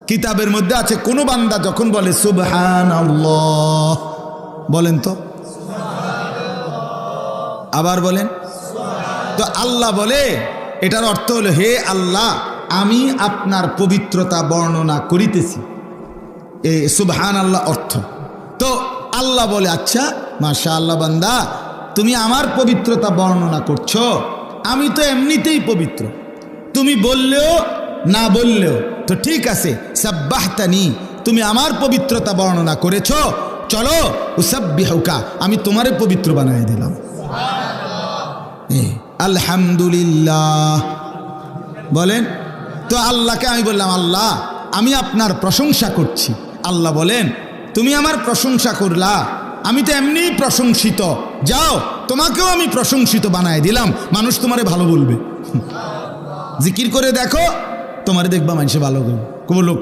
কিতাবের মধ্যে আছে কোন বান্দা যখন বলে সুবহানাল্লাহ, বলেন তো, আবার বলেন তো, আল্লাহ বলে এটার অর্থ হলো, হে আল্লাহ আমি আপনার পবিত্রতা বর্ণনা করিতেছি। এই সুবহানাল্লাহ অর্থ। তো আল্লাহ বলে, আচ্ছা মাশাআল্লাহ বান্দা, তুমি আমার পবিত্রতা বর্ণনা করছো, আমি তো এমনিতেই পবিত্র, তুমি বললেও না বললেও তো ঠিক আছে। সাব্বাহতানি, তুমি আমার পবিত্রতা বর্ণনা করেছো, চলো উসাব্বিহুকা, আমি তোমারে পবিত্র বানিয়ে দিলাম। আলহামদুলিল্লাহ বলেন তো। আল্লাহকে আমি বললাম, আল্লাহ আমি আপনার প্রশংসা করছি। আল্লাহ বলেন, তুমি আমার প্রশংসা করলা, আমি তো এমনিই প্রশংসিত, যাও তোমাকেও আমি প্রশংসিত বানায় দিলাম, মানুষ তোমারে ভালো বলবে। জিকির করে দেখো, তোমারে দেখবা মানুষে ভালো করবে, কোন লোকটা